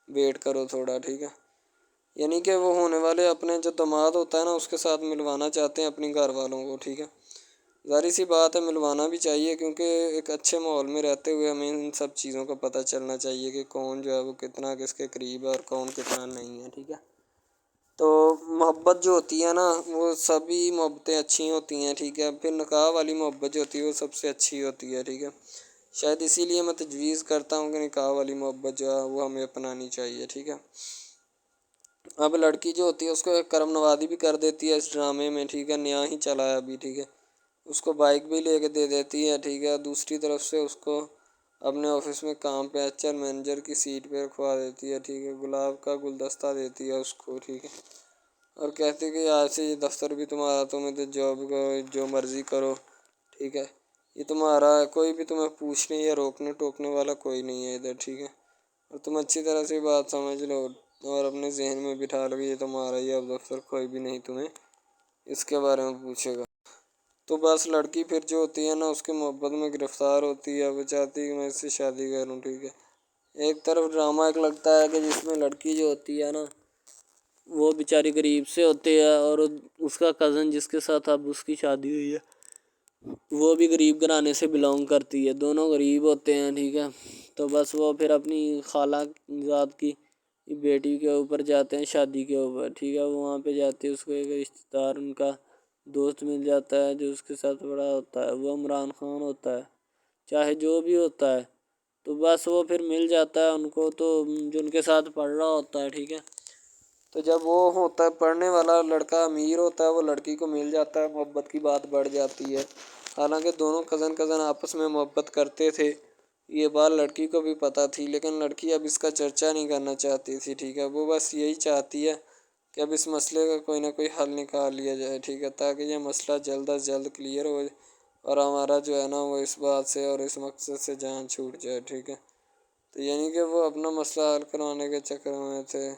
S2: ویٹ کرو تھوڑا، ٹھیک ہے۔ یعنی کہ وہ ہونے والے اپنے جو داماد ہوتا ہے نا اس کے ساتھ ملوانا چاہتے ہیں اپنی گھر والوں کو، ٹھیک ہے۔ ظاہر سی بات ہے ملوانا بھی چاہیے کیونکہ ایک اچھے ماحول میں رہتے ہوئے ہمیں ان سب چیزوں کا پتہ چلنا چاہیے کہ کون جو ہے وہ کتنا کس کے قریب ہے اور کون کتنا نہیں ہے، ٹھیک ہے۔ تو محبت جو ہوتی ہے نا وہ سبھی محبتیں اچھی ہوتی ہیں، ٹھیک ہے، پھر نکاح والی محبت جو ہوتی ہے وہ سب سے اچھی ہوتی ہے، ٹھیک ہے۔ شاید اسی لیے میں تجویز کرتا ہوں کہ نکاح والی محبت جو ہے وہ ہمیں اپنانی چاہیے، ٹھیک ہے۔ اب لڑکی جو ہوتی ہے اس کو ایک کرم نوازی بھی کر دیتی ہے اس ڈرامے میں، ٹھیک ہے، نیا ہی چلا ہے ابھی، ٹھیک ہے، اس کو بائک بھی لے کے دے دیتی ہے، ٹھیک ہے۔ دوسری طرف سے اس کو اپنے آفس میں کام پہ HR مینیجر کی سیٹ پہ رکھوا دیتی ہے، ٹھیک ہے، گلاب کا گلدستہ دیتی ہے اس کو، ٹھیک ہے، اور کہتی ہے کہ آج سے یہ دفتر بھی تمہارا، تم ادھر جاب کرو جو مرضی کرو، ٹھیک ہے، یہ تمہارا ہے، کوئی بھی تمہیں پوچھنے یا روکنے ٹوکنے والا کوئی نہیں ہے ادھر، ٹھیک ہے، اور تم اچھی طرح سے بات سمجھ لو اور اپنے ذہن میں بٹھا لو کہ یہ تمہارا ہی اب دفتر، کوئی بھی نہیں تمہیں اس کے بارے میں پوچھے گا۔ تو بس لڑکی پھر جو ہوتی ہے نا اس کی محبت میں گرفتار ہوتی ہے، وہ چاہتی ہے کہ میں اس سے شادی کروں، ٹھیک ہے۔ ایک طرف ڈرامہ ایک لگتا ہے کہ جس میں لڑکی جو ہوتی ہے نا وہ بیچاری غریب سے ہوتی ہے اور اس کا کزن جس کے ساتھ اب اس کی شادی ہوئی ہے وہ بھی غریب گھرانے سے بلانگ کرتی ہے، دونوں غریب ہوتے ہیں، ٹھیک ہے۔ تو بس وہ پھر اپنی خالہ ذات کی بیٹی کے اوپر جاتے ہیں شادی کے اوپر، ٹھیک ہے، وہاں پہ جاتے ہیں، اس کو ایک رشتہ دار ان کا دوست مل جاتا ہے جو اس کے ساتھ بڑا ہوتا ہے، وہ عمران خان ہوتا ہے، چاہے جو بھی ہوتا ہے، تو بس وہ پھر مل جاتا ہے ان کو، تو جو ان کے ساتھ پڑھ رہا ہوتا ہے، ٹھیک ہے۔ تو جب وہ ہوتا ہے پڑھنے والا لڑکا امیر ہوتا ہے وہ لڑکی کو مل جاتا ہے، محبت کی بات بڑھ جاتی ہے، حالانکہ دونوں کزن آپس میں محبت کرتے تھے، یہ بات لڑکی کو بھی پتہ تھی، لیکن لڑکی اب اس کا چرچا نہیں کرنا چاہتی تھی، ٹھیک ہے. وہ بس یہی چاہتی ہے کہ اب اس مسئلے کا کوئی نہ کوئی حل نکال لیا جائے، ٹھیک ہے، تاکہ یہ مسئلہ جلد از جلد کلیئر ہو اور ہمارا جو ہے نا وہ اس بات سے اور اس مقصد سے جان چھوٹ جائے، ٹھیک ہے. تو یعنی کہ وہ اپنا مسئلہ حل کروانے کے چکر میں تھے،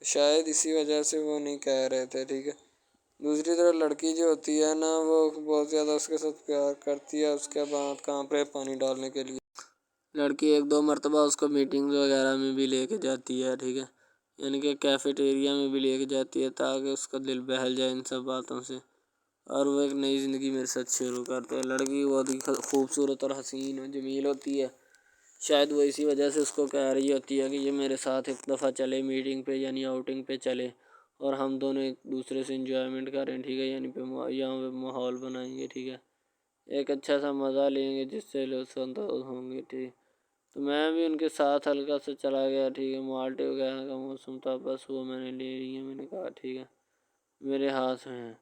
S2: تو شاید اسی وجہ سے وہ نہیں کہہ رہے تھے، ٹھیک ہے. دوسری طرف لڑکی جو ہوتی ہے نا وہ بہت زیادہ اس کے ساتھ پیار کرتی ہے، اس کے بعد کہاں پہ پانی ڈالنے کے لیے لڑکی 1-2 مرتبہ اس کو میٹنگ وغیرہ میں بھی لے کے جاتی ہے، ٹھیک ہے، یعنی کہ کیفیٹیریا میں بھی لے کے جاتی ہے تاکہ اس کا دل بہل جائے ان سب باتوں سے، اور وہ ایک نئی زندگی میرے ساتھ شروع کرتے ہیں. لڑکی بہت ہی خوبصورت اور حسین و جمیل ہوتی ہے، شاید وہ اسی وجہ سے اس کو کہہ رہی ہوتی ہے کہ یہ میرے ساتھ ایک دفعہ چلے میٹنگ پہ، یعنی آؤٹنگ پہ چلے، اور ہم دونوں ایک دوسرے سے انجوائمنٹ کریں، ٹھیک ہے، یعنی یہاں پہ ماحول بنائیں گے، ٹھیک ہے، ایک اچھا سا مزہ لیں گے جس سے لطف اندوز ہوں گے، ٹھیک. تو میں بھی ان کے ساتھ ہلکا سا چلا گیا، ٹھیک ہے. مالٹے وغیرہ کا موسم تھا، بس وہ میں نے لے لی ہے، میں نے کہا ٹھیک ہے میرے ہاتھ میں ہے.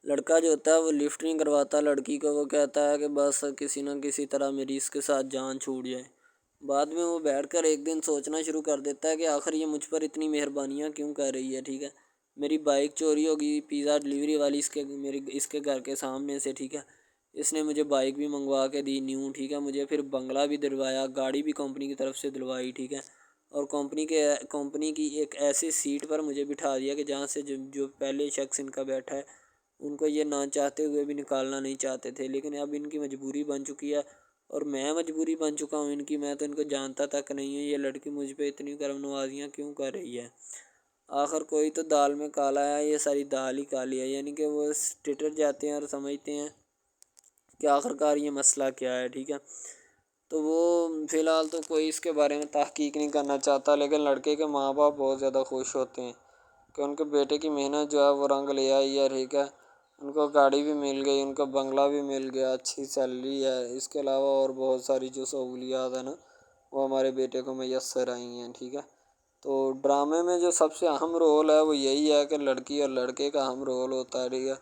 S2: لڑکا جو ہوتا ہے وہ لفٹ نہیں کرواتا لڑکی کو، وہ کہتا ہے کہ بس کسی نہ کسی طرح میری اس کے ساتھ جان چھوٹ جائے. بعد میں وہ بیٹھ کر ایک دن سوچنا شروع کر دیتا ہے کہ آخر یہ مجھ پر اتنی مہربانیاں کیوں کر رہی ہے، ٹھیک ہے. میری بائک چوری ہوگی، پیزا ڈلیوری والی اس کے گھر کے سامنے سے، ٹھیک ہے، اس نے مجھے بائک بھی منگوا کے دی نیو، ٹھیک ہے، مجھے پھر بنگلہ بھی دلوایا، گاڑی بھی کمپنی کی طرف سے دلوائی، ٹھیک ہے، اور کمپنی کی ایک ایسی سیٹ پر مجھے بٹھا دیا کہ جہاں سے جو پہلے شخص ان کا بیٹھا ہے ان کو یہ نہ چاہتے ہوئے بھی نکالنا نہیں چاہتے تھے، لیکن اب ان کی مجبوری بن چکی ہے اور میں مجبوری بن چکا ہوں ان کی. میں تو ان کو جانتا تک نہیں ہوں، یہ لڑکی مجھ پہ اتنی کرم نوازیاں کیوں کر رہی ہے. آخر کوئی تو دال میں کالا ہے، یہ ساری دال ہی کالی ہے، یعنی کہ وہ ٹٹر جاتے ہیں اور سمجھتے ہیں کہ آخر کار یہ مسئلہ کیا ہے، ٹھیک ہے. تو وہ فی الحال تو کوئی اس کے بارے میں تحقیق نہیں کرنا چاہتا، لیکن لڑکے کے ماں باپ بہت زیادہ خوش ہوتے ہیں کہ ان کے بیٹے کی محنت جو ہے وہ رنگ لے آئی ہے، ٹھیک ہے. ان کو گاڑی بھی مل گئی، ان کو بنگلہ بھی مل گیا، اچھی سیلری ہے، اس کے علاوہ اور بہت ساری جو سہولیات ہیں نا وہ ہمارے بیٹے کو میسر آئی ہیں، ٹھیک ہے. تو ڈرامے میں جو سب سے اہم رول ہے وہ یہی ہے کہ لڑکی اور لڑکے کا اہم رول ہوتا ہے، ٹھیک ہے.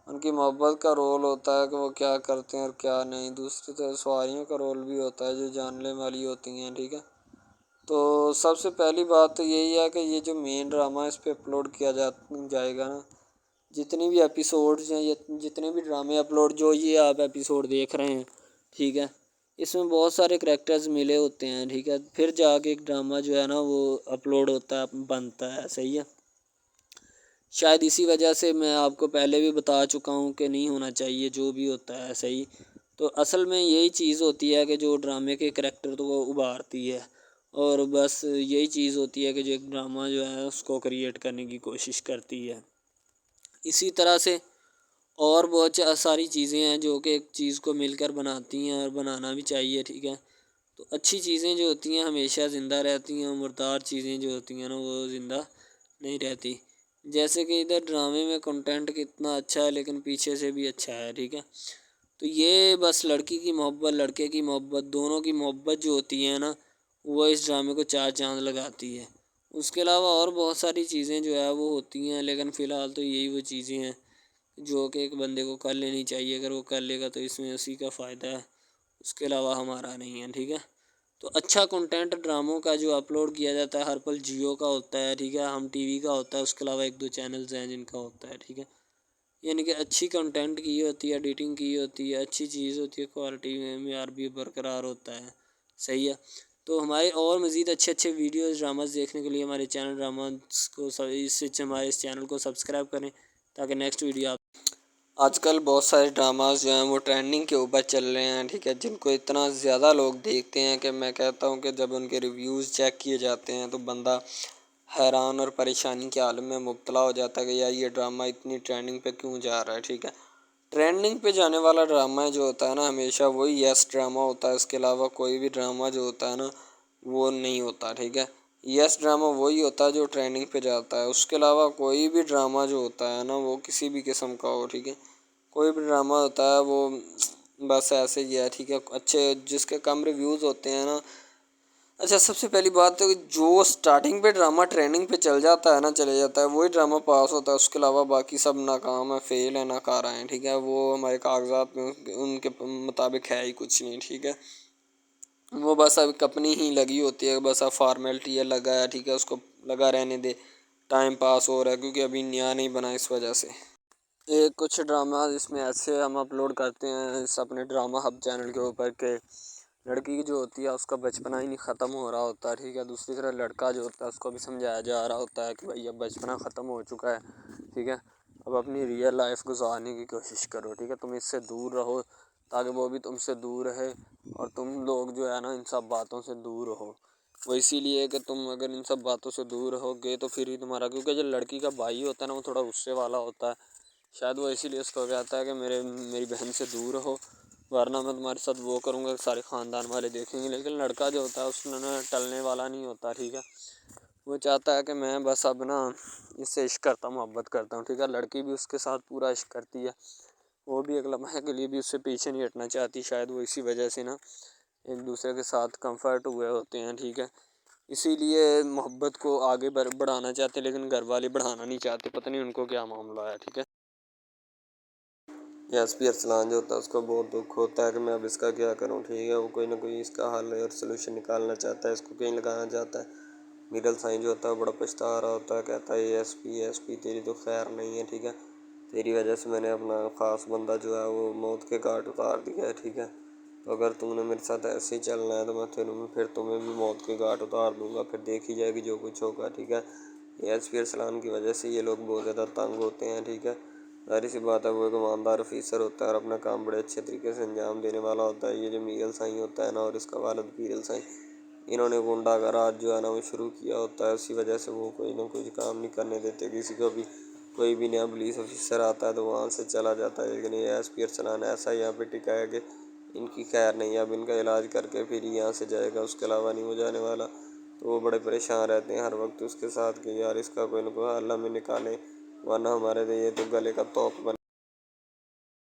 S2: ان کی محبت کا رول ہوتا ہے کہ وہ کیا کرتے ہیں اور کیا نہیں. دوسری طرف سواریوں کا رول بھی ہوتا ہے جو جاننے والی ہوتی ہیں، ٹھیک ہے. تو سب سے پہلی بات تو یہی ہے کہ یہ جو مین ڈرامہ اس پہ اپلوڈ کیا جائے گا نا، جتنی بھی ایپیسوڈز ہیں، جتنے بھی ڈرامے اپلوڈ جو یہ آپ ایپیسوڈ دیکھ رہے ہیں، ٹھیک ہے، اس میں بہت سارے کریکٹرز ملے ہوتے ہیں، ٹھیک ہے، پھر جا کے ایک ڈرامہ جو ہے نا وہ اپلوڈ ہوتا ہے، بنتا ہے، صحیح ہے. شاید اسی وجہ سے میں آپ کو پہلے بھی بتا چکا ہوں کہ نہیں ہونا چاہیے جو بھی ہوتا ہے، صحیح. تو اصل میں یہی چیز ہوتی ہے کہ جو ڈرامے کے کریکٹر تو وہ ابھارتی ہے، اور بس یہی چیز ہوتی ہے کہ جو ایک ڈرامہ جو ہے اس کو کریٹ کرنے کی کوشش کرتی ہے. اسی طرح سے اور بہت ساری چیزیں ہیں جو کہ ایک چیز کو مل کر بناتی ہیں اور بنانا بھی چاہیے، ٹھیک ہے. تو اچھی چیزیں جو ہوتی ہیں ہمیشہ زندہ رہتی ہیں، مردار چیزیں جو ہوتی ہیں نا وہ زندہ نہیں رہتی. جیسے کہ ادھر ڈرامے میں کنٹینٹ کتنا اچھا ہے لیکن پیچھے سے بھی اچھا ہے، ٹھیک ہے. تو یہ بس لڑکی کی محبت، لڑکے کی محبت، دونوں کی محبت جو ہوتی ہے نا وہ اس ڈرامے کو 4 چاند لگاتی ہے. اس کے علاوہ اور بہت ساری چیزیں جو ہے وہ ہوتی ہیں، لیکن فی الحال تو یہی وہ چیزیں ہیں جو کہ ایک بندے کو کر لینی چاہیے. اگر وہ کر لے گا تو اس میں اسی کا فائدہ ہے، اس کے علاوہ ہمارا نہیں ہے، ٹھیک ہے. تو اچھا کنٹینٹ ڈراموں کا جو اپلوڈ کیا جاتا ہے ہر پل جیو کا ہوتا ہے، ٹھیک ہے، ہم ٹی وی کا ہوتا ہے، اس کے علاوہ 1-2 چینلز ہیں جن کا ہوتا ہے، ٹھیک ہے. یعنی کہ اچھی کنٹینٹ کی ہوتی ہے، ایڈیٹنگ کی ہوتی ہے، اچھی چیز ہوتی ہے، کوالٹی میں معیار بھی برقرار ہوتا ہے، صحیح ہے. تو ہمارے اور مزید اچھے ویڈیوز ڈراماز دیکھنے کے لیے ہمارے چینل ڈراماز کو ہمارے اس چینل کو سبسکرائب کریں تاکہ نیکسٹ ویڈیو آپ. آج کل بہت سارے ڈراماز جو ہیں وہ ٹرینڈنگ کے اوپر چل رہے ہیں، ٹھیک ہے، جن کو اتنا زیادہ لوگ دیکھتے ہیں کہ میں کہتا ہوں کہ جب ان کے ریویوز چیک کیے جاتے ہیں تو بندہ حیران اور پریشانی کے عالم میں مبتلا ہو جاتا ہے کہ یار یہ ڈرامہ اتنی ٹرینڈنگ پہ کیوں جا رہا ہے، ٹھیک ہے. ٹرینڈنگ پہ جانے والا ڈرامہ جو ہوتا ہے نا ہمیشہ وہی یس ڈرامہ ہوتا ہے، اس کے علاوہ کوئی بھی ڈرامہ جو ہوتا ہے نا وہ نہیں ہوتا، ٹھیک ہے. یس ڈرامہ وہی ہوتا ہے جو ٹرینڈنگ پہ جاتا ہے، اس کے علاوہ کوئی بھی ڈرامہ جو ہوتا ہے نا وہ کسی بھی قسم کا ہو، ٹھیک ہے، کوئی بھی ڈرامہ ہوتا ہے وہ بس ایسے ہی ہے، ٹھیک ہے. اچھے جس کے کم ریویوز ہوتے ہیں نا. اچھا سب سے پہلی بات تو جو سٹارٹنگ پہ ڈرامہ ٹریننگ پہ چل جاتا ہے نا چلے جاتا ہے وہی ڈرامہ پاس ہوتا ہے، اس کے علاوہ باقی سب ناکام ہے، فیل ہے، ناکارہ ہیں، ٹھیک ہے. وہ ہمارے کاغذات میں ان کے مطابق ہے ہی کچھ نہیں، ٹھیک ہے. وہ بس اب اپنی ہی لگی ہوتی ہے، بس اب فارمیلٹی ہے لگا ہے، ٹھیک ہے، اس کو لگا رہنے دے، ٹائم پاس ہو رہا ہے کیونکہ ابھی نیا نہیں بنا اس وجہ سے۔ ایک کچھ ڈراماز اس میں ایسے ہم اپلوڈ کرتے ہیں اس اپنے ڈرامہ ہب چینل کے اوپر کہ لڑکی جو ہوتی ہے اس کا بچپنا ہی نہیں ختم ہو رہا ہوتا ہے، ٹھیک ہے، دوسری طرف لڑکا جو ہوتا ہے اس کو بھی سمجھایا جا رہا ہوتا ہے کہ بھائی اب بچپنا ختم ہو چکا ہے، ٹھیک ہے، اب اپنی ریئل لائف گزارنے کی کوشش کرو، ٹھیک ہے، تم اس سے دور رہو تاکہ وہ بھی تم سے دور رہے اور تم لوگ جو ہے نا ان سب باتوں سے دور رہو۔ وہ اسی لیے کہ تم اگر ان سب باتوں سے دور رہو گے تو پھر ہی تمہارا، کیونکہ جو لڑکی کا بھائی ہوتا ہے نا وہ تھوڑا غصے والا ہوتا ہے، شاید وہ اسی لیے اس کو کہتا ہے کہ میری بہن سے دور رہو ورنہ میں تمہارے ساتھ وہ کروں گا، سارے خاندان والے دیکھیں گے۔ لیکن لڑکا جو ہوتا ہے اس نے ٹلنے والا نہیں ہوتا، ٹھیک ہے، وہ چاہتا ہے کہ میں بس اب نا اس سے عشق کرتا ہوں، محبت کرتا ہوں، ٹھیک ہے، لڑکی بھی اس کے ساتھ پورا عشق کرتی ہے، وہ بھی ایک لمحے کے لیے بھی اس سے پیچھے نہیں ہٹنا چاہتی، شاید وہ اسی وجہ سے نا ایک دوسرے کے ساتھ کمفرٹ ہوئے ہوتے ہیں، ٹھیک ہے، اسی لیے محبت کو آگے بڑھانا چاہتے لیکن گھر والے بڑھانا نہیں چاہتے، پتہ نہیں ان کو کیا معاملہ ہے، ٹھیک ہے۔
S1: ایس پی ارسلان جو ہوتا ہے اس کو بہت دکھ ہوتا ہے کہ میں اب اس کا کیا کروں، ٹھیک ہے، وہ کوئی نہ کوئی اس کا حل اور سلوشن نکالنا چاہتا ہے، اس کو کہیں لگانا چاہتا ہے۔ میرل سائن جو ہوتا ہے وہ بڑا پچھتا رہا ہوتا ہے، کہتا ہے ایس پی تیری تو خیر نہیں ہے، ٹھیک ہے، تیری وجہ سے میں نے اپنا خاص بندہ جو ہے وہ موت کے گھاٹ اتار دیا ہے، ٹھیک ہے، تو اگر تم نے میرے ساتھ ایسے ہی چلنا ہے تو میں پھر تمہیں بھی موت کے گھاٹ اتار دوں گا، پھر دیکھی جائے گی جو کچھ ہوگا، ٹھیک ہے۔ ایس پی ارسلان کی وجہ سے یہ لوگ بہت زیادہ تنگ ہوتے ہیں، ٹھیک ہے، ظاہر سی بات ہے وہ ایک ایماندار آفیسر ہوتا ہے اور اپنا کام بڑے اچھے طریقے سے انجام دینے والا ہوتا ہے۔ یہ جو میگل سائیں ہوتا ہے نا اور اس کا والد پیرل سائیں، انہوں نے گنڈا کا راج جو ہے نا وہ شروع کیا ہوتا ہے، اسی وجہ سے وہ کوئی نہ کوئی کام نہیں کرنے دیتے کسی کو بھی، کوئی بھی نیا پولیس آفیسر آتا ہے تو وہاں سے چلا جاتا ہے، لیکن یہ ایس پی ارسلان ایسا یہاں پہ ٹکا ہے کہ ان کی خیر نہیں ہے، اب ان کا علاج کر کے پھر یہاں سے جائے گا، اس کے علاوہ نہیں ہو جانے والا، تو وہ بڑے پریشان رہتے ہیں ہر وقت اس کے ساتھ کہ یار اس کا کوئی نہ کوئی حل ہمیں نکالیں ورنہ ہمارے لیے یہ تو گلے کا توق بن